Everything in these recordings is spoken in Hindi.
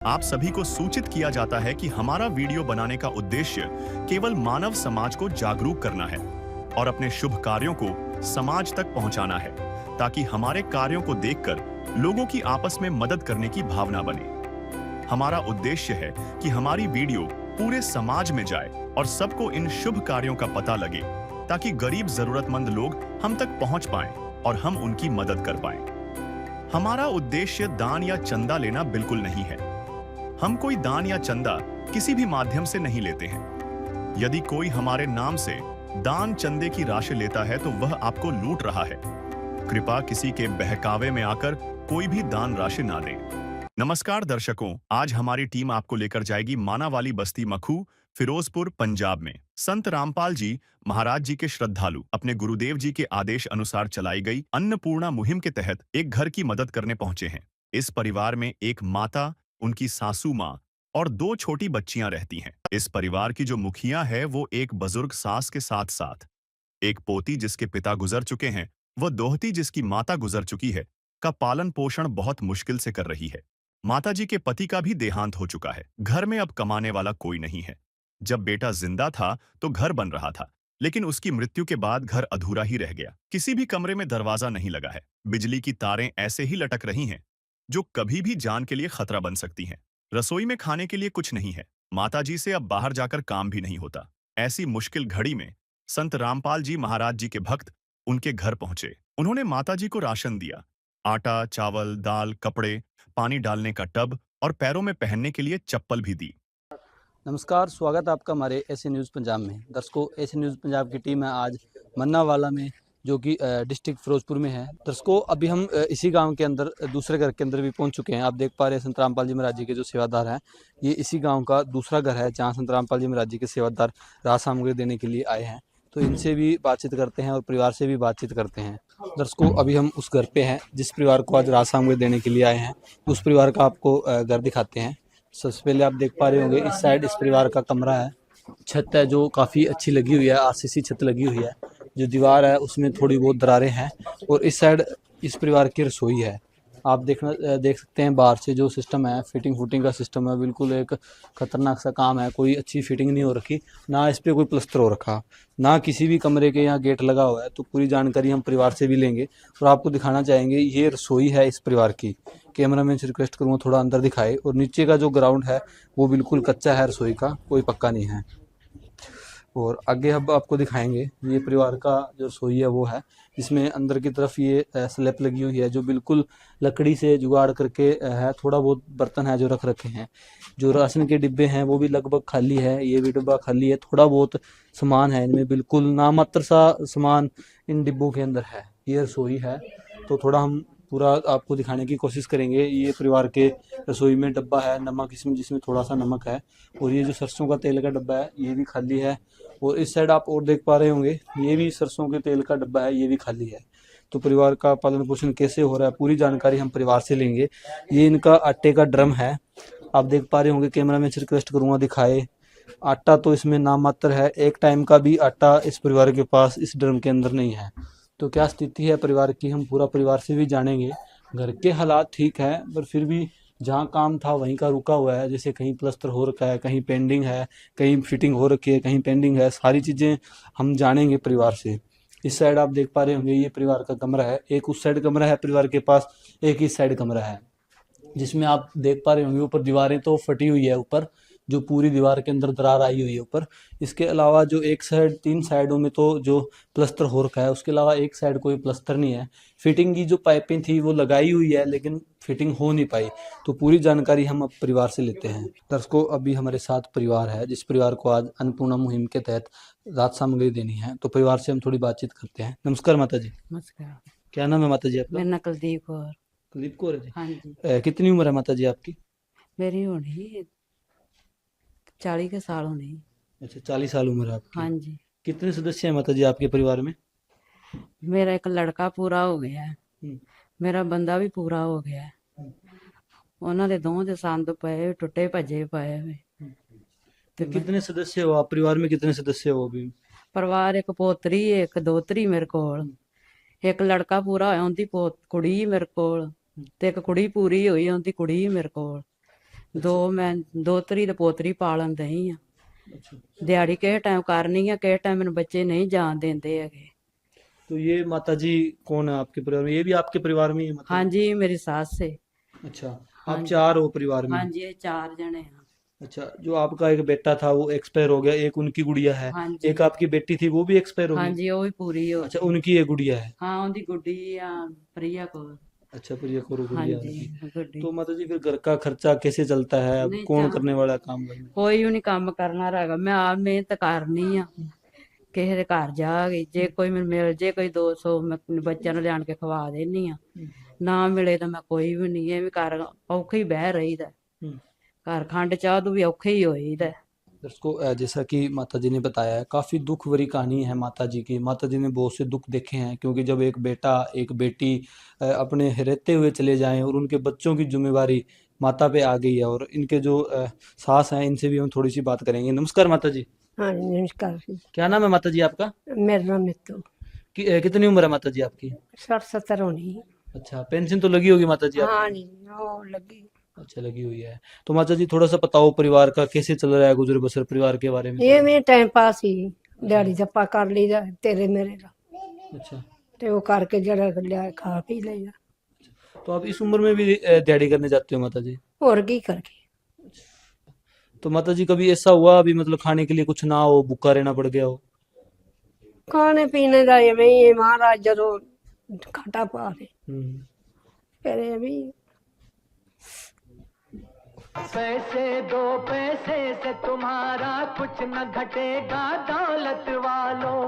आप सभी को सूचित किया जाता है कि हमारा वीडियो बनाने का उद्देश्य केवल मानव समाज को जागरूक करना है और अपने शुभ कार्यों को समाज तक पहुंचाना है, ताकि हमारे कार्यों को देखकर लोगों की आपस में मदद करने की भावना बने। हमारा उद्देश्य है कि हमारी वीडियो पूरे समाज में जाए और सबको इन शुभ कार्यों का पता लगे, ताकि गरीब जरूरतमंद लोग हम तक पहुंच पाएं और हम उनकी मदद कर पाएं। हमारा उद्देश्य दान या चंदा लेना बिल्कुल नहीं है। हम कोई दान या चंदा किसी भी माध्यम से नहीं लेते हैं। यदि कोई हमारे नाम से दान चंदे की राशि लेता है तो वह आपको लूट रहा है। कृपया किसी के बहकावे में आकर कोई भी दान राशि ना दें। नमस्कार दर्शकों, आज हमारी टीम आपको लेकर जाएगी मानावाली बस्ती मखू, फिरोजपुर, पंजाब में। संत रामपाल जी महाराज जी के श्रद्धालु अपने गुरुदेव जी के आदेश अनुसार चलाई गई अन्नपूर्णा मुहिम के तहत एक घर की मदद करने पहुंचे हैं। इस परिवार में एक माता, उनकी सासू माँ और 2 छोटी बच्चियां रहती हैं। इस परिवार की जो मुखिया है वो एक बुजुर्ग सास के साथ साथ एक पोती जिसके पिता गुजर चुके हैं, वह दोहती जिसकी माता गुजर चुकी है, का पालन पोषण बहुत मुश्किल से कर रही है। माता जी के पति का भी देहांत हो चुका है। घर में अब कमाने वाला कोई नहीं है। जब बेटा जिंदा था तो घर बन रहा था, लेकिन उसकी मृत्यु के बाद घर अधूरा ही रह गया। किसी भी कमरे में दरवाजा नहीं लगा है। बिजली की तारें ऐसे ही लटक रही हैं, जो कभी भी जान के लिए खतरा बन सकती हैं। रसोई में खाने के लिए कुछ नहीं है। माताजी से अब बाहर जाकर काम भी नहीं होता। ऐसी मुश्किल घड़ी में संत रामपाल जी महाराज जी के भक्त उनके घर पहुंचे। उन्होंने माताजी को राशन दिया, आटा, चावल, दाल, कपड़े, पानी डालने का टब और पैरों में पहनने के लिए चप्पल भी दी। नमस्कार, स्वागत है आपका हमारे एसी न्यूज़ पंजाब में। दर्शकों, एसी न्यूज़ पंजाब की टीम है आज मन्नावाला में, जो कि डिस्ट्रिक्ट फिरोजपुर में है। दर्शकों, अभी हम इसी गांव के अंदर दूसरे घर के अंदर भी पहुंच चुके हैं। आप देख पा रहे हैं संत रामपाल जी महाराज जी के जो सेवादार हैं, ये इसी गांव का दूसरा घर है जहां संत रामपाल जी महाराज जी के सेवादार राज सामग्री देने के लिए आए हैं। तो इनसे भी बातचीत करते हैं और परिवार से भी बातचीत करते हैं। दर्शकों, अभी हम उस घर पे हैं जिस परिवार को आज राज सामग्री देने के लिए आए हैं। उस परिवार का आपको घर दिखाते हैं। सबसे पहले आप देख पा रहे होंगे, इस साइड इस परिवार का कमरा है। छत है जो काफ़ी अच्छी लगी हुई है, आरसीसी छत लगी हुई है। जो दीवार है उसमें थोड़ी बहुत दरारें हैं। और इस साइड इस परिवार की रसोई है। आप देख सकते हैं बाहर से जो सिस्टम है, फिटिंग फुटिंग का सिस्टम है, बिल्कुल एक खतरनाक सा काम है। कोई अच्छी फिटिंग नहीं हो रखी, ना इस पर कोई प्लस्तर हो रखा, ना किसी भी कमरे के यहाँ गेट लगा हुआ है। तो पूरी जानकारी हम परिवार से भी लेंगे और आपको दिखाना चाहेंगे। ये रसोई है इस परिवार की। कैमरामैन से रिक्वेस्ट करूँगा थोड़ा अंदर दिखाए। और नीचे का जो ग्राउंड है वो बिल्कुल कच्चा है, रसोई का कोई पक्का नहीं है। और आगे अब आपको दिखाएंगे ये परिवार का जो रसोई है वो है, जिसमें अंदर की तरफ ये स्लैब लगी हुई है जो बिल्कुल लकड़ी से जुगाड़ करके है। थोड़ा बहुत बर्तन है जो रख रखे हैं। जो राशन के डिब्बे हैं वो भी लगभग खाली है, ये भी डिब्बा खाली है। थोड़ा बहुत सामान है इनमें, बिल्कुल नामात्र सा सामान इन डिब्बों के अंदर है। ये रसोई है, तो थोड़ा हम पूरा आपको दिखाने की कोशिश करेंगे। ये परिवार के रसोई में डब्बा है नमक, इसमें जिसमें थोड़ा सा नमक है। और ये जो सरसों का तेल का डब्बा है ये भी खाली है। और इस साइड आप और देख पा रहे होंगे, ये भी सरसों के तेल का डब्बा है, ये भी खाली है। तो परिवार का पालन पोषण कैसे हो रहा है, पूरी जानकारी हम परिवार से लेंगे। ये इनका आटे का ड्रम है, आप देख पा रहे होंगे। कैमरामैन से रिक्वेस्ट करूंगा दिखाए। आटा तो इसमें नामात्र है, एक टाइम का भी आटा इस परिवार के पास इस ड्रम के अंदर नहीं है। तो क्या स्थिति है परिवार की, हम पूरा परिवार से भी जानेंगे। घर के हालात ठीक है, पर फिर भी जहाँ काम था वहीं का रुका हुआ है। जैसे कहीं प्लस्तर हो रखा है, कहीं पेंडिंग है, कहीं फिटिंग हो रखी है, कहीं पेंडिंग है। सारी चीज़ें हम जानेंगे परिवार से। इस साइड आप देख पा रहे होंगे ये परिवार का कमरा है। एक उस साइड कमरा है परिवार के पास, एक इस साइड कमरा है, जिसमें आप देख पा रहे होंगे ऊपर दीवारें तो फटी हुई है, ऊपर जो पूरी दीवार के अंदर दरार आई हुई है ऊपर। इसके अलावा जो एक साइड, 3 साइडों में तो जो प्लस्तर हो रखा है, उसके अलावा एक साइड कोई प्लस्तर नहीं है। फिटिंग की जो पाइपें थी वो लगाई हुई है, लेकिन फिटिंग हो नहीं पाई। तो पूरी जानकारी हम अब परिवार से लेते हैं। दर्शकों, अभी हमारे साथ परिवार है जिस परिवार को आज अन्नपूर्णा मुहिम के तहत राहत सामग्री देनी है। तो परिवार से हम थोड़ी बातचीत करते हैं। नमस्कार माता जी। नमस्कार। क्या नाम है माता जी आपका? मेरा नाम कुलदीप कौर। कुलदीप कौर है जी। हाँ जी, कितनी उम्र है माता जी आपकी? मेरी होनी 40 के साल होनी। अच्छा, 40 साल उम्र है आपकी। हाँ जी, कितने सदस्य हैं माता जी आपके परिवार में? मेरा एक लड़का पूरा हो गया है, हम्म, मेरा बंदा भी पूरा हो गया है। हम्म, ਉਹਨਾਂ ਦੇ ਦੋਵਾਂ ਦੇ ਸੰਦ ਪਏ, ਟੁੱਟੇ ਭੱਜੇ ਪਏ ਵੇ। तो ਤੇ ਮੈਂ कितने सदस्य हो आप परिवार में, कितने सदस्य हो अभी? ਪਰਿਵਾਰ ਇੱਕ ਪੋਤਰੀ ਇੱਕ ਦੋਤਰੀ ਮੇਰੇ ਕੋਲ, ਇੱਕ ਲੜਕਾ ਪੂਰਾ ਹੋਇਆ ਉਹਦੀ ਕੁੜੀ ਮੇਰੇ ਕੋਲ, ਤੇ ਇੱਕ ਕੁੜੀ ਪੂਰੀ ਹੋਈ ਉਹਦੀ ਕੁੜੀ ਮੇਰੇ ਕੋਲ, ਦੋ ਮੈਂ ਦੋਤਰੀ ਤੇ ਪੋਤਰੀ ਪਾਲਣ ਦਈ ਆ। अच्छा, ਦਿਹਾੜੀ ਕਿਸੇ ਟਾਈਮ ਕਰਨੀ ਆ, ਕਿਸੇ ਟਾਈਮ ਮੈਨੂੰ ਬੱਚੇ ਨਹੀਂ ਜਾਣ ਦਿੰਦੇ ਹੈਗੇ। तो ये माता जी कौन है आपके परिवार में? ये भी आपके परिवार में ही है मतलब? ਹਾਂਜੀ ਮੇਰੀ ਸੱਸ ਹੈ। अच्छा, आप हाँ जी। 4 हो परिवार में? ਹਾਂਜੀ ਇਹ 4 ਜਣੇ ਆ। अच्छा, जो आपका एक बेटा था वो एक्सपायर हो गया, एक उनकी गुड़िया है, ਹਾਂਜੀ एक आपकी बेटी थी वो भी एक्सपायर हो गई? ਹਾਂਜੀ ਉਹ ਵੀ पूरी हो अच्छा, गई। उनकी ये गुड़िया है। ਹਾਂ ਉਹਦੀ ਗੁੱਡੀ ਆ प्रिया को। अच्छा, प्रिया कौर गुड़िया है ਹਾਂਜੀ उनकी। ਗੁੱਡੀ तो माता जी फिर घर का खर्चा कैसे चलता है? अब नहीं कौन चल करने वाला है काम घर में? ਕੋਈ ਵੀ ਨਹੀਂ ਕੰਮ ਕਰਨਾ ਹੈਗਾ। ਮੈਂ ਆਪ ਮਿਹਨਤ ਕਰਨੀ ਆ, ਕਿਸੇ ਦੇ ਘਰ ਜਾ ਕੇ ਜੇ ਕੋਈ ਮੈਨੂੰ ਮਿਲ ਜੇ ਕੋਈ 200 ਮੈਂ ਆਪਣੇ ਬੱਚਿਆਂ ਨੂੰ ਲਿਆਣ ਕੇ ਖਵਾ ਦੇਣੀ ਆ, ਨਾ ਮਿਲੇ ਤਾਂ ਮੈਂ ਕੋਈ ਵੀ ਨਹੀਂ। ਇਹ ਵੀ ਘਰ ਔਖੇ ਹੀ ਬਹਿ ਰਹੀਦਾ, हम्म। ਘਰ ਖੰਡ ਚਾਹ ਤੋਂ ਵੀ ਔਖੇ ही ਹੋਈਦਾ। दर्शकों, जैसा कि माता जी ने बताया है, काफ़ी दुख भरी कहानी है माता जी की। माता जी ने बहुत से दुख देखे हैं, क्योंकि जब एक बेटा एक बेटी अपने रहते हुए चले जाएं और उनके बच्चों की जिम्मेवारी माता पे आ गई है। और इनके जो सास हैं इनसे भी हम थोड़ी सी बात करेंगे। नमस्कार माता जी, हाँ जी, नमस्कार जी। क्या नाम है माता जी आपका? मेरा नाम मित्तू। कितनी उम्र है माता जी आपकी? 60-70 होनी। अच्छा, पेंशन तो लगी होगी माता जी आपकी? हाँ जी, वो लगी। अच्छा, लगी हुई है। तो माता जी थोड़ा सा बताओ परिवार का कैसे चल रहा है, गुजर बसर परिवार के बारे में? ये भी टाइम पास ही दिहाड़ी धप्पा कर लीदा तेरे मेरे का, अच्छा, ते वो करके जरा लिया खा पी लिया। तो आप इस उम्र में भी दिहाड़ी करने जाते हो माता जी? और की करके तो माता जी कभी ऐसा हुआ अभी मतलब खाने के लिए कुछ ना हो, भूखा रहना पड़ गया हो? खाने पीने का ये नहीं है महाराज, जदों घाटा पा ले फिर ये भी पैसे दो पैसे से तुम्हारा कुछ न घटेगा दौलत वालों।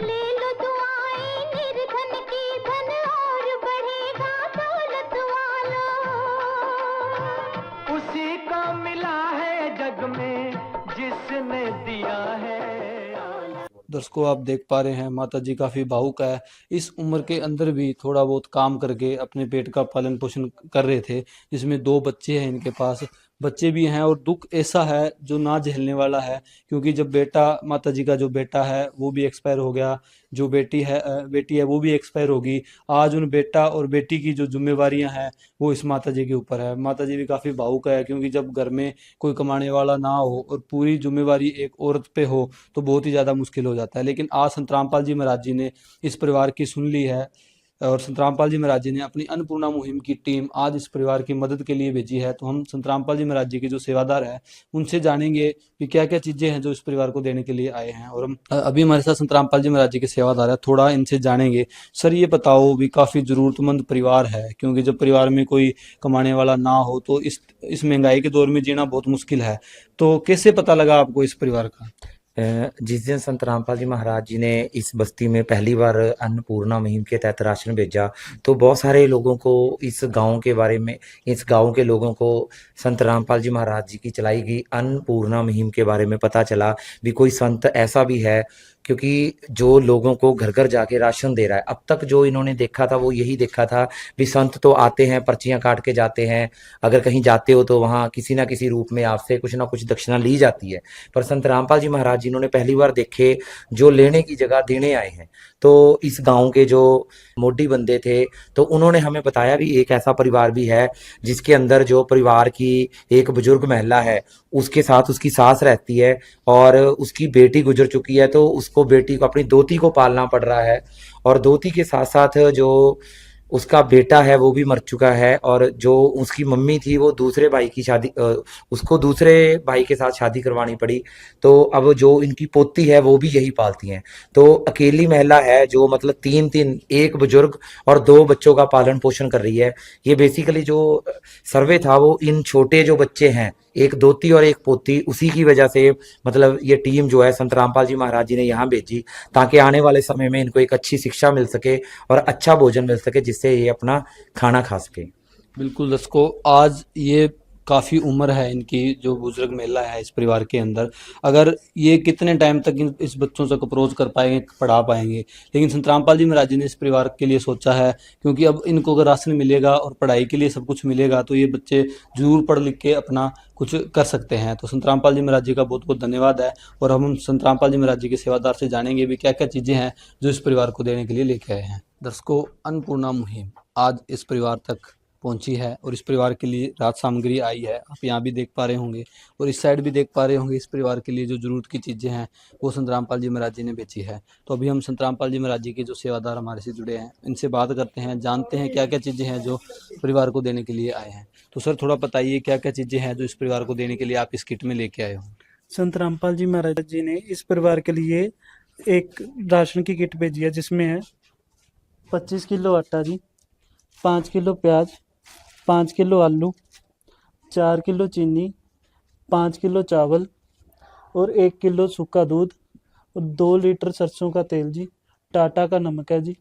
ले लो दुआएं निर्धन की, धन और बढ़ेगा दौलत वालों। उसी को मिला है जग में जिसने दिया है। दर्शकों, आप देख पा रहे हैं माता जी काफ़ी भावुक है। इस उम्र के अंदर भी थोड़ा बहुत काम करके अपने पेट का पालन पोषण कर रहे थे, जिसमें 2 बच्चे हैं इनके पास, बच्चे भी हैं। और दुख ऐसा है जो ना झेलने वाला है, क्योंकि जब बेटा माता जी का जो बेटा है वो भी एक्सपायर हो गया, जो बेटी है वो भी एक्सपायर होगी। आज उन बेटा और बेटी की जो जिम्मेवारियां हैं वो इस माता जी के ऊपर है। माता जी भी काफ़ी भावुक है, क्योंकि जब घर में कोई कमाने वाला ना हो और पूरी जिम्मेवारी एक औरत पे हो तो बहुत ही ज़्यादा मुश्किल हो जाता है। लेकिन आज संत रामपाल जी महाराज जी ने इस परिवार की सुन ली है, और संत रामपाल जी महाराज जी ने अपनी अन्नपूर्णा मुहिम की टीम आज इस परिवार की मदद के लिए भेजी है। तो हम संत रामपाल जी महाराज जी के जो सेवादार हैं उनसे जानेंगे कि क्या क्या चीज़ें हैं जो इस परिवार को देने के लिए आए हैं। और हम अभी हमारे साथ संत रामपाल जी महाराज जी के सेवादार है, थोड़ा इनसे जानेंगे। सर, ये बताओ, भी काफ़ी ज़रूरतमंद परिवार है, क्योंकि जब परिवार में कोई कमाने वाला ना हो तो इस महंगाई के दौर में जीना बहुत मुश्किल है। तो कैसे पता लगा आपको इस परिवार का? जिस दिन संत रामपाल जी महाराज जी ने इस बस्ती में पहली बार अन्नपूर्णा मुहिम के तहत राशन भेजा, तो बहुत सारे लोगों को इस गांव के बारे में, इस गांव के लोगों को संत रामपाल जी महाराज जी की चलाई गई अन्नपूर्णा मुहिम के बारे में पता चला भी कोई संत ऐसा भी है, क्योंकि जो लोगों को घर घर जाके राशन दे रहा है। अब तक जो इन्होंने देखा था वो यही देखा था भी संत तो आते हैं, पर्चियां काट के जाते हैं, अगर कहीं जाते हो तो वहाँ किसी ना किसी रूप में आपसे कुछ ना कुछ दक्षिणा ली जाती है। पर संत रामपाल जी महाराज जी इन्होंने पहली बार देखे जो लेने की जगह देने आए हैं। तो इस गांव के जो मोडी बंदे थे तो उन्होंने हमें बताया भी एक ऐसा परिवार भी है जिसके अंदर जो परिवार की एक बुजुर्ग महिला है, उसके साथ उसकी सास रहती है और उसकी बेटी गुजर चुकी है, तो उसको बेटी को, अपनी दोती को पालना पड़ रहा है। और दोती के साथ साथ जो उसका बेटा है वो भी मर चुका है, और जो उसकी मम्मी थी वो दूसरे भाई की शादी, उसको दूसरे भाई के साथ शादी करवानी पड़ी। तो अब जो इनकी पोती है वो भी यही पालती हैं। तो अकेली महिला है जो मतलब तीन एक बुजुर्ग और 2 बच्चों का पालन पोषण कर रही है। ये बेसिकली जो सर्वे था वो इन छोटे जो बच्चे हैं, एक दोती और एक पोती, उसी की वजह से मतलब ये टीम जो है संत रामपाल जी महाराज जी ने यहाँ भेजी, ताकि आने वाले समय में इनको एक अच्छी शिक्षा मिल सके और अच्छा भोजन मिल सके, जिससे ये अपना खाना खा सके। बिल्कुल दर्शकों, आज ये काफ़ी उम्र है इनकी, जो बुजुर्ग महिला है इस परिवार के अंदर, अगर ये कितने टाइम तक इस बच्चों तक अप्रोच कर पाएंगे, पढ़ा पाएंगे। लेकिन संत रामपाल जी महाराज जी ने इस परिवार के लिए सोचा है, क्योंकि अब इनको अगर राशन मिलेगा और पढ़ाई के लिए सब कुछ मिलेगा तो ये बच्चे जरूर पढ़ लिख के अपना कुछ कर सकते हैं। तो संत रामपाल जी महाराज जी का बहुत बहुत धन्यवाद है। और हम संत रामपाल जी महाराज जी के सेवादार से जानेंगे भी क्या क्या चीज़ें हैं जो इस परिवार को देने के लिए लेके आए हैं। दर्शकों, अन्नपूर्णा मुहिम आज इस परिवार तक पहुंची है और इस परिवार के लिए राहत सामग्री आई है। आप यहाँ भी देख पा रहे होंगे और इस साइड भी देख पा रहे होंगे। इस परिवार के लिए जो ज़रूरत की चीज़ें हैं वो संत रामपाल जी महाराज जी ने बेची है। तो अभी हम संत रामपाल जी महाराज जी के जो सेवादार हमारे से जुड़े हैं, इनसे बात करते हैं, जानते हैं क्या क्या चीज़ें हैं जो परिवार को देने के लिए आए हैं। तो सर थोड़ा बताइए क्या क्या चीज़ें हैं जो इस परिवार को देने के लिए आप इस किट में लेके आए हो। संत रामपाल जी महाराज जी ने इस परिवार के लिए एक राशन की किट भेजी है, जिसमें है 25 किलो आटा जी, 5 किलो प्याज, 5 किलो आलू, 4 किलो चीनी, 5 किलो चावल और 1 किलो सूखा दूध और 2 लीटर सरसों का तेल जी, टाटा का नमक है जी,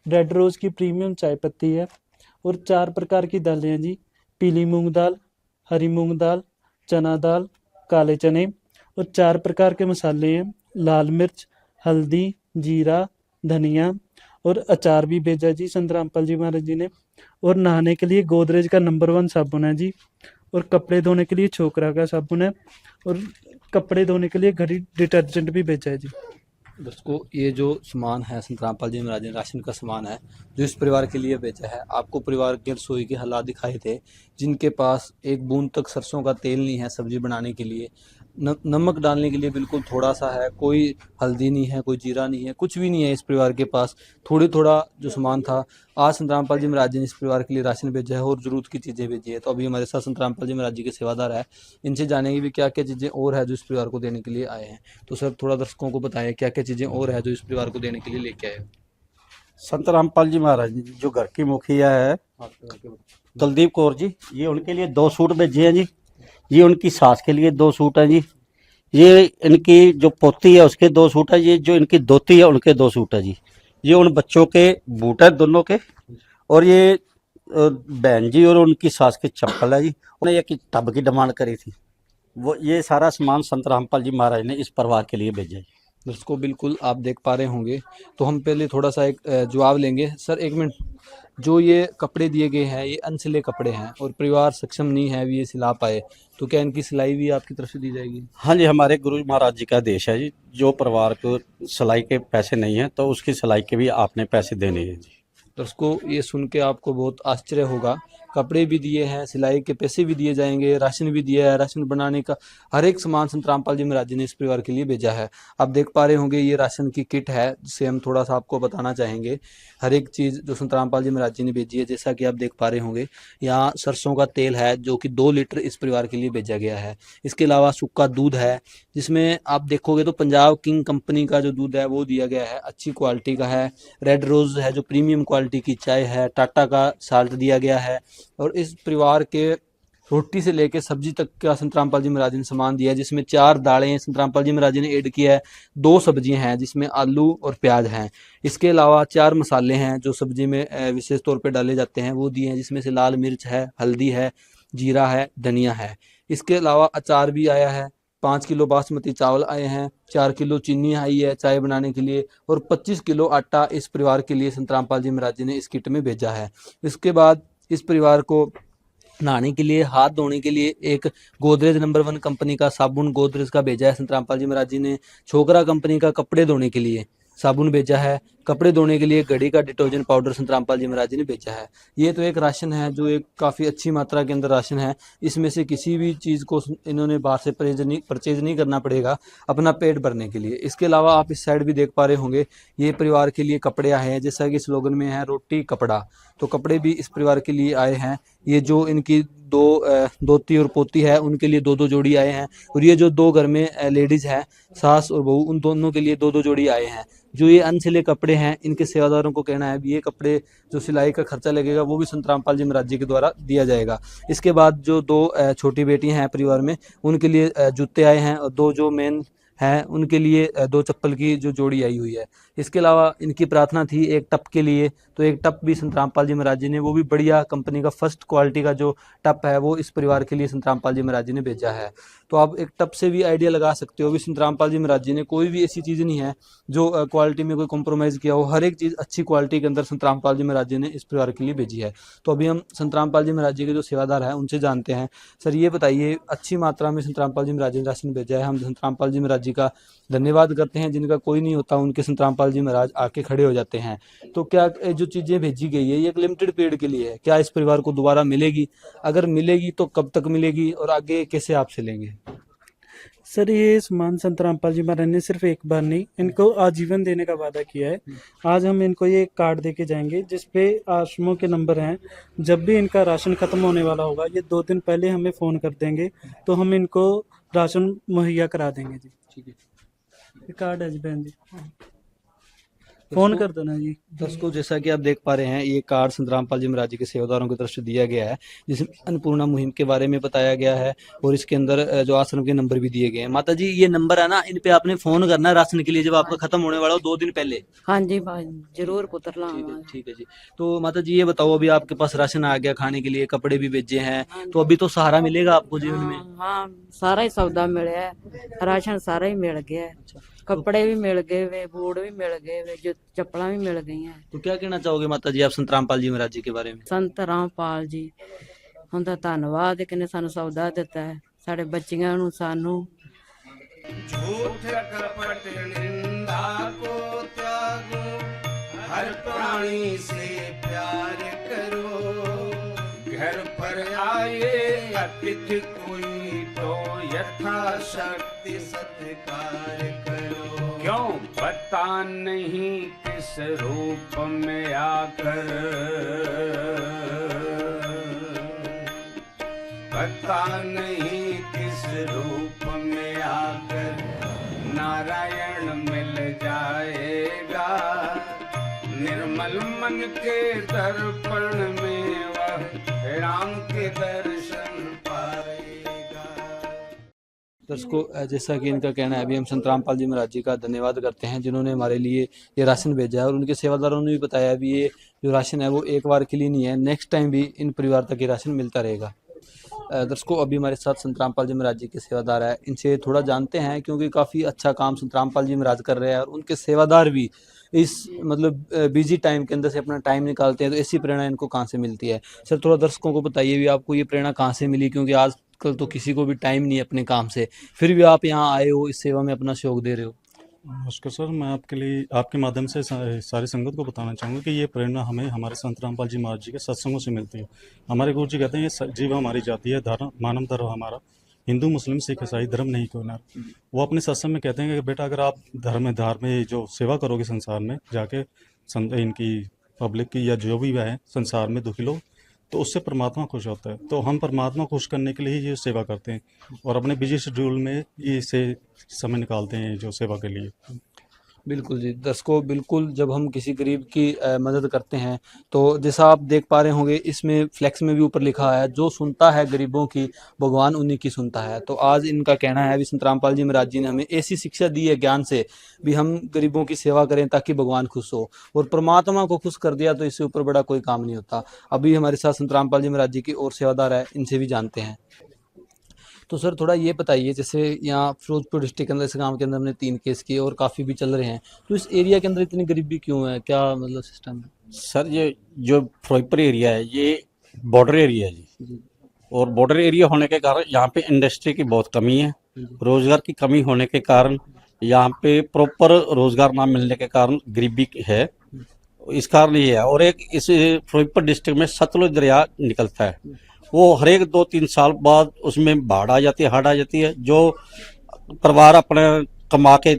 रेड रोज़ की प्रीमियम चाय पत्ती है और 4 प्रकार की दालें हैं जी, पीली मूंग दाल, हरी मूंग दाल, चना दाल, काले चने और 4 प्रकार के मसाले हैं, लाल मिर्च, हल्दी, जीरा, धनिया और अचार भी भेजा जी संत रामपाल जी महाराज जी ने। और नहाने के लिए गोदरेज का नंबर 1 साबुन है जी और कपड़े धोने के लिए छोकरा का साबुन है और कपड़े धोने के लिए घड़ी डिटर्जेंट भी भेजा है जी। दोस्तों ये जो सामान है संत रामपाल जी महाराज ने राशन का सामान है जो इस परिवार के लिए बेचा है। आपको परिवार के रसोई के हालात दिखाए थे, जिनके पास एक बूंद तक सरसों का तेल नहीं है सब्जी बनाने के लिए, नमक डालने के लिए बिल्कुल थोड़ा सा है, कोई हल्दी नहीं है, कोई जीरा नहीं है, कुछ भी नहीं है इस परिवार के पास। थोड़ा जो सामान था, आज संत रामपाल जी महाराज जी ने इस परिवार के लिए राशन भेजा है और ज़रूरत की चीज़ें भेजी है। तो अभी हमारे साथ संत रामपाल जी महाराज जी के सेवादार है, इनसे जानेंगे भी क्या क्या चीज़ें और है जो इस परिवार को देने के लिए आए हैं। तो सर थोड़ा दर्शकों को बताएं क्या क्या चीज़ें और है जो इस परिवार को देने के लिए लेके आए हो। संत रामपाल जी महाराज जी जो घर की मुखिया है कुलदीप कौर जी, ये उनके लिए 2 सूट भेजे हैं जी। ये उनकी सास के लिए 2 सूट हैं जी। ये इनकी जो पोती है उसके 2 सूट है। ये जो इनकी दोती है उनके 2 सूट है जी। ये उन बच्चों के बूट है दोनों के। और ये बहन जी और उनकी सास की चप्पल है जी। उन्हें एक टब की डिमांड करी थी, वो ये सारा सामान संत रामपाल जी महाराज ने इस परिवार के लिए भेजा है। दोस्तों बिल्कुल आप देख पा रहे होंगे। तो हम पहले थोड़ा सा एक जवाब लेंगे। सर एक मिनट, जो ये कपड़े दिए गए हैं ये अनसिले कपड़े हैं और परिवार सक्षम नहीं है ये सिला पाए, तो क्या इनकी सिलाई भी आपकी तरफ से दी जाएगी? हाँ जी, हमारे गुरु महाराज जी का आदेश है जी, जो परिवार को सिलाई के पैसे नहीं हैं तो उसकी सिलाई के भी आपने पैसे देने हैं जी। दर्शकों ये सुन के आपको बहुत आश्चर्य होगा, कपड़े भी दिए हैं, सिलाई के पैसे भी दिए जाएंगे, राशन भी दिया है, राशन बनाने का हर एक सामान संत रामपाल जी महाराज जी ने इस परिवार के लिए भेजा है। आप देख पा रहे होंगे ये राशन की किट है जिसे हम थोड़ा सा आपको बताना चाहेंगे। हर एक चीज़ जो संत रामपाल जी महाराज जी ने भेजी है, जैसा कि आप देख पा रहे होंगे यहाँ सरसों का तेल है जो कि 2 लीटर इस परिवार के लिए भेजा गया है। इसके अलावा सूखा दूध है, जिसमें आप देखोगे तो पंजाब किंग कंपनी का जो दूध है वो दिया गया है, अच्छी क्वालिटी का है। रेड रोज़ है जो प्रीमियम क्वालिटी की चाय है, टाटा का साल्ट दिया गया है। और इस परिवार के रोटी से लेके सब्जी तक का संत रामपाल जी महाराज ने सामान दिया है, जिसमें 4 दालें संत रामपाल जी महाराज ने ऐड किया है, 2 सब्जियां हैं जिसमें आलू और प्याज हैं। इसके अलावा 4 मसाले हैं जो सब्जी में विशेष तौर पे डाले जाते हैं, वो दिए हैं, जिसमें से लाल मिर्च है, हल्दी है, जीरा है, धनिया है। इसके अलावा अचार भी आया है, 5 किलो बासमती चावल आए हैं, 4 किलो चीनी आई है चाय बनाने के लिए और 25 किलो आटा इस परिवार के लिए संत रामपाल जी महाराज जी ने इस किट में भेजा है। इसके बाद इस परिवार को नहाने के लिए, हाथ धोने के लिए एक गोदरेज नंबर 1 कंपनी का साबुन गोदरेज का भेजा है संत रामपाल जी महाराज जी ने। छोकरा कंपनी का कपड़े धोने के लिए साबुन भेजा है। कपड़े धोने के लिए घड़ी का डिटर्जेंट पाउडर संत रामपाल जी महाराज जी ने भेजा है। ये तो एक राशन है जो एक काफ़ी अच्छी मात्रा के अंदर राशन है। इसमें से किसी भी चीज़ को इन्होंने बाहर से परचेज नहीं करना पड़ेगा अपना पेट भरने के लिए। इसके अलावा आप इस साइड भी देख पा रहे होंगे, ये परिवार के लिए कपड़े आए हैं, जैसा कि स्लोगन में है रोटी कपड़ा, तो कपड़े भी इस परिवार के लिए आए हैं। ये जो इनकी 2 दोती और पोती है उनके लिए 2-2 जोड़ी आए हैं। और ये जो 2 घर में लेडीज़ हैं, सास और बहू, उन दोनों के लिए 2-2 जोड़ी आए हैं। जो ये अनसिले कपड़े हैं, इनके सेवादारों को कहना है भी ये कपड़े जो सिलाई का खर्चा लगेगा वो भी संत रामपाल जी महाराज जी के द्वारा दिया जाएगा। इसके बाद जो 2 छोटी बेटियां हैं परिवार में, उनके लिए जूते आए हैं और 2 जो मेन हैं उनके लिए 2 चप्पल की जो जोड़ी आई हुई है। इसके अलावा इनकी प्रार्थना थी एक टप के लिए, तो एक टप भी संत रामपाल जी महाराज जी ने, वो भी बढ़िया कंपनी का फर्स्ट क्वालिटी का जो टप है वो इस परिवार के लिए संत रामपाल जी महाराज जी ने भेजा है। तो आप एक टप से भी आइडिया लगा सकते हो भी संत रामपाल जी महाराज जी ने कोई भी ऐसी चीज़ नहीं है जो क्वालिटी में कोई कॉम्प्रोमाइज़ किया हो। हर एक चीज़ अच्छी क्वालिटी के अंदर संत रामपाल जी महाराज जी ने इस परिवार के लिए भेजी है। तो अभी हम संत रामपाल जी महाराज जी के जो सेवादार हैं उनसे जानते हैं। सर ये बताइए, अच्छी मात्रा में संत रामपाल जी महाराज जी ने राशन भेजा है, हम संत रामपाल जी महाराज जी जी का धन्यवाद करते हैं। जिनका कोई नहीं होता उनके संत रामपाल जी महाराज आके खड़े हो जाते हैं। तो क्या जो चीज़ें भेजी गई है ये एक लिमिटेड पीरियड के लिए है, क्या इस परिवार को दोबारा मिलेगी? अगर मिलेगी तो कब तक मिलेगी और आगे कैसे आपसे लेंगे? सर ये सामान संत रामपाल जी महाराज ने सिर्फ एक बार नहीं, इनको आजीवन देने का वादा किया है। आज हम इनको ये कार्ड दे के जाएंगे जिसपे आश्रमों के नंबर हैं। जब भी इनका राशन खत्म होने वाला होगा ये 2 दिन पहले हमें फ़ोन कर देंगे तो हम इनको राशन मुहैया करा देंगे जी। ठीक है, ये कार्ड है जी बहन जी, फ़ोन कर देना जी। दर्शकों जैसा कि आप देख पा रहे हैं ये कार्ड संत रामपाल जी महाराज जी के सेवादारों की तरफ से दिया गया है, जिसमें अन्नपूर्णा मुहिम के बारे में बताया गया है और इसके अंदर जो आश्रम के नंबर भी दिए गए हैं। माता जी ये नंबर है ना, इन पे आपने फोन करना है राशन के लिए जब आपका खत्म होने वाला हो 2 दिन पहले। हाँ जी भाई जरूर पुत्र लाऊंगा। ठीक है जी। तो माता जी ये बताओ, अभी आपके पास राशन आ गया, खाने के लिए कपड़े भी भेजे हैं, तो अभी तो सहारा मिलेगा आपको जीवन में? हाँ सारा ही सौदा मिले है, राशन सारा ही मिल गया है, कपड़े भी मिल गए वे, बूट भी मिल गए वे, जो चप्पलां भी मिल गई हैं। तो क्या कहना चाहोगे माता जी आप संत रामपाल जी महाराज जी के बारे में? संत रामपाल जी उनका धन्नवाद कि ने सानू सौदा दिता है, साडे बच्चियां नू सानू। झूठ कपट निंदा को त्यागो, हर प्राणी से प्यार करो। घर पर आए अतिथि कोई तो यथाशक्ति सत्कार करो। क्यों पता नहीं किस रूप में आकर, पता नहीं किस रूप में आकर नारायण मिल जाएगा। निर्मल मन के दर्पण में वह राम के दर्शन पाएगा। दर्शकों जैसा कि इनका कहना है, अभी हम संत रामपाल जी महाराज जी का धन्यवाद करते हैं जिन्होंने हमारे लिए ये राशन भेजा है और उनके सेवादारों ने भी बताया अभी ये जो राशन है वो एक बार के लिए नहीं है, नेक्स्ट टाइम भी इन परिवार तक ये राशन मिलता रहेगा। दर्शकों अभी हमारे साथ संत रामपाल जी महाराज जी के सेवादार है, इनसे थोड़ा जानते हैं क्योंकि काफ़ी अच्छा काम संत रामपाल जी महाराज कर रहे हैं और उनके सेवादार भी इस मतलब बिजी टाइम के अंदर से अपना टाइम निकालते हैं। तो ऐसी प्रेरणा इनको कहाँ से मिलती है? सर थोड़ा दर्शकों को बताइए भी आपको ये प्रेरणा कहाँ से मिली, क्योंकि आजकल तो किसी को भी टाइम नहीं है अपने काम से, फिर भी आप यहाँ आए हो, इस सेवा में अपना सहयोग दे रहे हो। नमस्कार सर, मैं आपके लिए आपके माध्यम से सारी संगत को बताना चाहूँगा कि ये प्रेरणा हमें हमारे संत रामपाल जी महाराज जी के सत्संगों से मिलती है। हमारे गुरु जी कहते हैं ये जीव हमारी जाति है, धर्म मानव धर्म हमारा, हिंदू मुस्लिम सिख ईसाई धर्म नहीं कोई ना। वो अपने सत्संग में कहते हैं कि बेटा अगर आप धार में जो सेवा करोगे संसार में जाके इनकी पब्लिक की या जो भी है संसार में दुखी लोग, तो उससे परमात्मा खुश होता है। तो हम परमात्मा खुश करने के लिए ये सेवा करते हैं और अपने बिजी शेड्यूल में ये समय निकालते हैं जो सेवा के लिए। बिल्कुल जी दर्शकों, बिल्कुल जब हम किसी गरीब की मदद करते हैं तो जैसा आप देख पा रहे होंगे इसमें फ्लेक्स में भी ऊपर लिखा है जो सुनता है गरीबों की भगवान उन्हीं की सुनता है। तो आज इनका कहना है, अभी संत रामपाल जी महाराज जी ने हमें ऐसी शिक्षा दी है ज्ञान से भी हम गरीबों की सेवा करें ताकि भगवान खुश हो, और परमात्मा को खुश कर दिया तो इससे ऊपर बड़ा कोई काम नहीं होता। अभी हमारे साथ संत रामपाल जी महाराज जी की और सेवादार है, इनसे भी जानते हैं। तो सर थोड़ा ये बताइए, जैसे यहाँ फिरोजपुर डिस्ट्रिक्ट के अंदर इस गांव के अंदर हमने 3 केस किए और काफ़ी भी चल रहे हैं, तो इस एरिया के अंदर इतनी गरीबी क्यों है, क्या मतलब सिस्टम है? सर ये जो फिरोजपुर एरिया है ये बॉर्डर एरिया है जी, और बॉर्डर एरिया होने के कारण यहाँ पे इंडस्ट्री की बहुत कमी है, रोजगार की कमी होने के कारण यहाँ पे प्रॉपर रोजगार ना मिलने के कारण गरीबी है, इस कारण ये है। और एक इस फिरोजपुर डिस्ट्रिक्ट में सतलुज दरिया निकलता है, वो हर एक 2-3 साल बाद उसमें बाढ़ आ जाती है, हड़ आ जाती है। जो परिवार अपने कमा के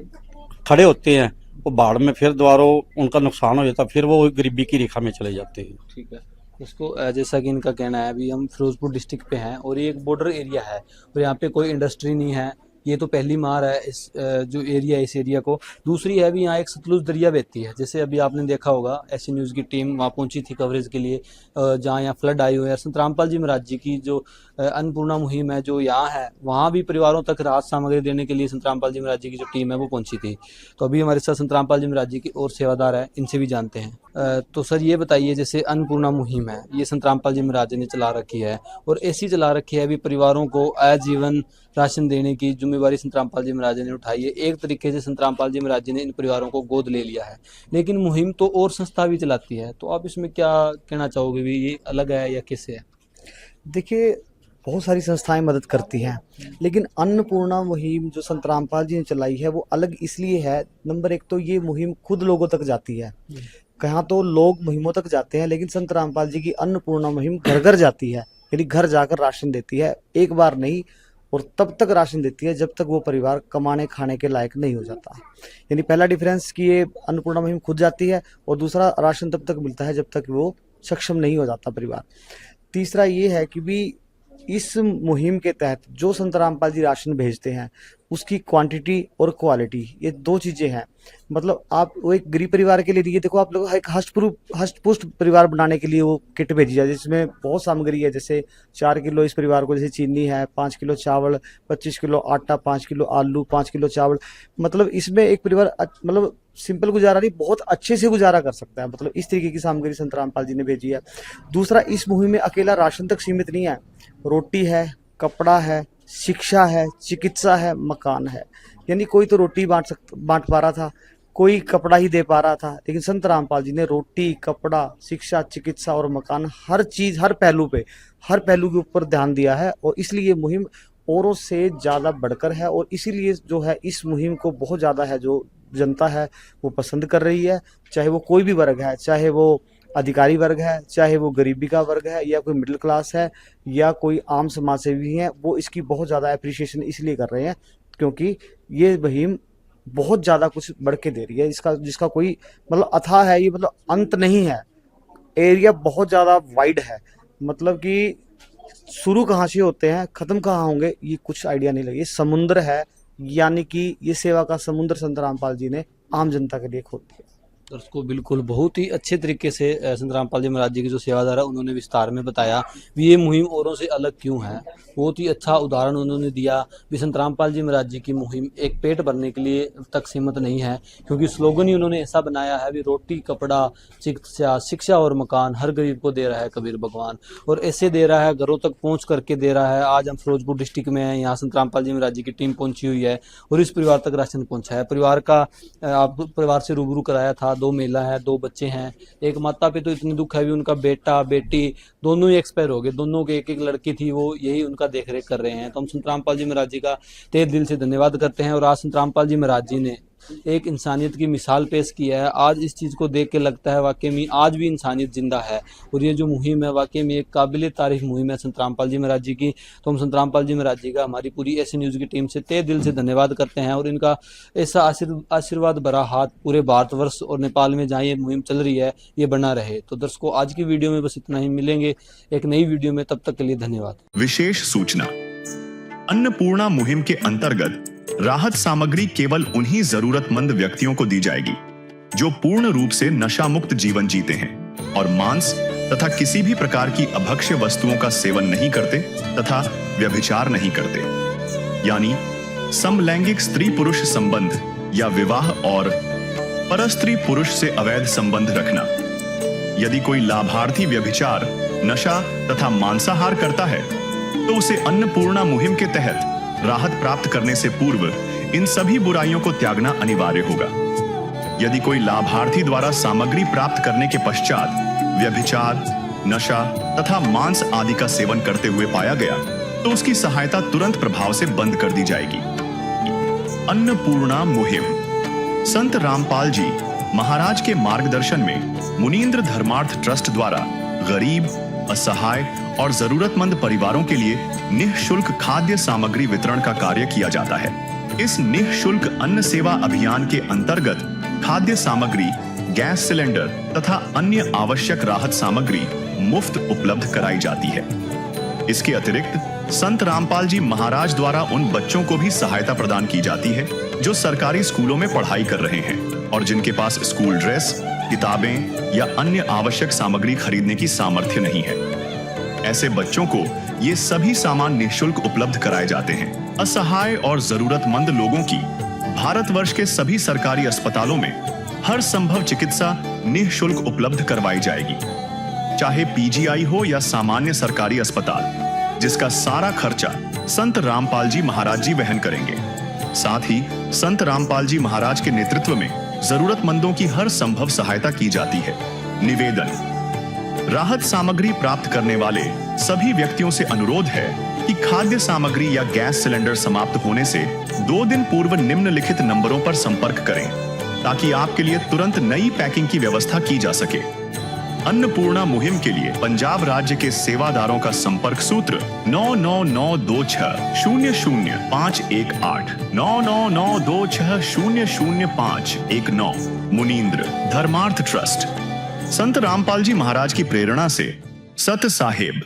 खड़े होते हैं वो बाढ़ में फिर दोबारा उनका नुकसान हो जाता है, फिर वो गरीबी की रेखा में चले जाते हैं। ठीक है, उसको जैसा कि इनका कहना है, अभी हम फिरोजपुर डिस्ट्रिक्ट पे हैं और ये एक बॉर्डर एरिया है और यहाँ पे कोई इंडस्ट्री नहीं है, ये तो पहली मार है इस जो एरिया इस एरिया को। दूसरी है भी यहाँ एक सतलुज दरिया बहती है, जैसे अभी आपने देखा होगा ऐसी न्यूज़ की टीम वहाँ पहुंची थी कवरेज के लिए, जहाँ यहाँ फ्लड आई हुई है। संत रामपाल जी महाराज जी की जो अन्नपूर्णा मुहिम है जो यहाँ है, वहाँ भी परिवारों तक राहत सामग्री देने के लिए संत रामपाल जी महाराज जी की जो टीम है वो पहुंची थी। तो अभी हमारे साथ संत रामपाल जी महाराज जी की और सेवादार है, इनसे भी जानते हैं। तो सर ये बताइए, जैसे अन्नपूर्णा मुहिम है ये संत रामपाल जी महाराज जी ने चला रखी है और ऐसी चला रखी है, अभी परिवारों को आजीवन राशन देने की जिम्मेवारी संत रामपाल जी महाराज ने उठाई है। एक तरीके से संत रामपाल जी महाराज जी ने इन परिवारों को गोद ले लिया है, लेकिन मुहिम तो और संस्था भी चलाती है, तो आप इसमें क्या कहना चाहोगे भी, ये अलग है या कैसे है? देखिए बहुत सारी संस्थाएं मदद करती हैं, लेकिन अन्नपूर्णा मुहिम जो संत रामपाल जी ने चलाई है वो अलग इसलिए है। नंबर एक तो ये मुहिम खुद लोगों तक जाती है, कहाँ तो लोग मुहिमों तक जाते हैं, लेकिन संत रामपाल जी की अन्नपूर्णा मुहिम घर घर जाती है, यानी घर जाकर राशन देती है, एक बार नहीं, और तब तक राशन देती है जब तक वो परिवार कमाने खाने के लायक नहीं हो जाता। यानी पहला डिफरेंस कि ये अन्नपूर्णा मुहिम खुद जाती है, और दूसरा राशन तब तक मिलता है जब तक वो सक्षम नहीं हो जाता परिवार। तीसरा ये है कि भी इस मुहिम के तहत जो संत रामपाल जी राशन भेजते हैं उसकी क्वांटिटी और क्वालिटी, ये दो चीज़ें हैं। मतलब आप वो एक गरीब परिवार के लिए, ये देखो आप लोग एक हष्ट-पुष्ट परिवार बनाने के लिए वो किट भेजी है जिसमें बहुत सामग्री है, जैसे 4 किलो इस परिवार को जैसे चीनी है, 5 किलो चावल, 25 किलो आटा, 5 किलो आलू, 5 किलो चावल। मतलब इसमें एक परिवार मतलब सिंपल गुजारा नहीं, बहुत अच्छे से गुजारा कर सकता है। मतलब इस तरीके की सामग्री संत रामपाल जी ने भेजी है। दूसरा, इस मुहिम में अकेला राशन तक सीमित नहीं है, रोटी है, कपड़ा है, शिक्षा है, चिकित्सा है, मकान है। यानी कोई तो रोटी बांट पा रहा था, कोई कपड़ा ही दे पा रहा था, लेकिन संत रामपाल जी ने रोटी, कपड़ा, शिक्षा, चिकित्सा और मकान, हर चीज, हर पहलू के ऊपर ध्यान दिया है। और इसलिए ये मुहिम औरों से ज़्यादा बढ़कर है, और इसीलिए जो है इस मुहिम को बहुत ज़्यादा है जो जनता है वो पसंद कर रही है, चाहे वो कोई भी वर्ग है, चाहे वो अधिकारी वर्ग है, चाहे वो गरीबी का वर्ग है, या कोई मिडिल क्लास है, या कोई आम समाज सेवी है, वो इसकी बहुत ज़्यादा अप्रिशिएशन इसलिए कर रहे हैं क्योंकि ये मुहिम बहुत ज़्यादा कुछ बढ़ के दे रही है, जिसका कोई मतलब अथाह है, ये मतलब अंत नहीं है। एरिया बहुत ज़्यादा वाइड है, मतलब कि शुरू कहाँ से होते हैं, ख़त्म कहाँ होंगे, ये कुछ आइडिया नहीं लगे। ये समुद्र है, यानी कि ये सेवा का समुद्र संत रामपाल जी ने आम जनता के लिए खोल दिया। दर्शकों, बिल्कुल बहुत ही अच्छे तरीके से संत रामपाल जी महाराज जी की जो सेवाधारा उन्होंने विस्तार में बताया भी ये मुहिम औरों से अलग क्यों है। बहुत ही अच्छा उदाहरण उन्होंने दिया भी संत रामपाल जी महाराज जी की मुहिम एक पेट भरने के लिए तक सीमित नहीं है, क्योंकि स्लोगन ही उन्होंने ऐसा बनाया है भी रोटी, कपड़ा, शिक्षा और मकान हर गरीब को दे रहा है कबीर भगवान, और ऐसे दे रहा है, घरों तक पहुँच करके दे रहा है। आज हम फिरोजपुर डिस्ट्रिक्ट में हैं, यहाँ संत रामपाल जी महाराज जी की टीम पहुँची हुई है और इस परिवार तक राशन पहुँचा है। परिवार का आप परिवार से रूबरू कराया था, 2 महिला है, 2 बच्चे हैं। एक माता पे तो इतनी दुख है भी उनका बेटा बेटी दोनों ही एक्सपायर हो गए, दोनों के एक लड़की थी, वो यही उनका देख रेख कर रहे हैं। तो हम संत रामपाल जी महाराज जी का तहे दिल से धन्यवाद करते हैं। और आज संत रामपाल जी महाराज जी ने एक इंसानियत की मिसाल पेश की है। आज इस चीज़ को देख के लगता है वाकई में आज भी इंसानियत जिंदा है, और ये जो मुहिम है वाकई में एक काबिल तारीफ मुहिम है संत रामपाल जी महाराज जी की। तो हम संत रामपाल जी महाराज जी का हमारी पूरी एसी न्यूज़ की टीम से तहे दिल से धन्यवाद करते हैं, और इनका ऐसा आशीर्वाद भरा हाथ पूरे भारतवर्ष और नेपाल में जहाँ ये मुहिम चल रही है ये बना रहे। तो दर्शकों, आज की वीडियो में बस इतना ही, मिलेंगे एक नई वीडियो में, तब तक के लिए धन्यवाद। विशेष सूचना, अन्नपूर्णा मुहिम के अंतर्गत राहत सामग्री केवल उन्हीं जरूरतमंद व्यक्तियों को दी जाएगी जो पूर्ण रूप से नशा मुक्त जीवन जीते हैं और मांस तथा किसी भी प्रकार की अभक्ष्य वस्तुओं का सेवन नहीं करते तथा व्यभिचार नहीं करते, यानी समलैंगिक स्त्री पुरुष संबंध या विवाह और परस्त्री पुरुष से अवैध संबंध रखना। यदि कोई लाभार्थी व्यभिचार, नशा तथा मांसाहार करता है तो उसे अन्नपूर्णा मुहिम के तहत राहत प्राप्त करने से पूर्व इन सभी बुराइयों को त्यागना अनिवार्य होगा। यदि कोई लाभार्थी द्वारा सामग्री प्राप्त करने के पश्चात व्यभिचार, नशा तथा मांस आदि का सेवन करते हुए पाया गया तो उसकी सहायता तुरंत प्रभाव से बंद कर दी जाएगी। अन्नपूर्णा मुहिम संत रामपाल जी महाराज के मार्गदर्शन में मुनीन्द्र धर्मार्थ ट्रस्ट द्वारा गरीब, असहाय और जरूरतमंद परिवारों के लिए निःशुल्क खाद्य सामग्री वितरण का कार्य किया जाता है। इस निःशुल्क अन्न सेवा अभियान के अंतर्गत खाद्य सामग्री, गैस सिलेंडर तथा अन्य आवश्यक राहत सामग्री मुफ्त उपलब्ध कराई जाती है। इसके अतिरिक्त संत रामपाल जी महाराज द्वारा उन बच्चों को भी सहायता प्रदान की जाती है जो सरकारी स्कूलों में पढ़ाई कर रहे हैं और जिनके पास स्कूल ड्रेस, किताबें या अन्य आवश्यक सामग्री खरीदने की सामर्थ्य नहीं है। ऐसे बच्चों को ये सभी सामान निःशुल्क उपलब्ध कराए जाते हैं। असहाय और जरूरतमंद लोगों की भारतवर्ष के सभी सरकारी अस्पतालों में हर संभव चिकित्सा निःशुल्क उपलब्ध करवाई जाएगी, चाहे पीजीआई हो या सामान्य सरकारी अस्पताल, जिसका सारा खर्चा संत रामपाल जी महाराज जी वहन करेंगे। साथ ही संत रामपाल जी महाराज के नेतृत्व में जरूरतमंदों की हर संभव सहायता की जाती है। निवेदन, राहत सामग्री प्राप्त करने वाले सभी व्यक्तियों से अनुरोध है कि खाद्य सामग्री या गैस सिलेंडर समाप्त होने से 2 दिन पूर्व निम्नलिखित नंबरों पर संपर्क करें ताकि आपके लिए तुरंत नई पैकिंग की व्यवस्था की जा सके। अन्नपूर्णा मुहिम के लिए पंजाब राज्य के सेवादारों का संपर्क सूत्र 9992600518 9992600519। मुनींद्र धर्मार्थ ट्रस्ट। संत रामपाल जी महाराज की प्रेरणा से सत साहेब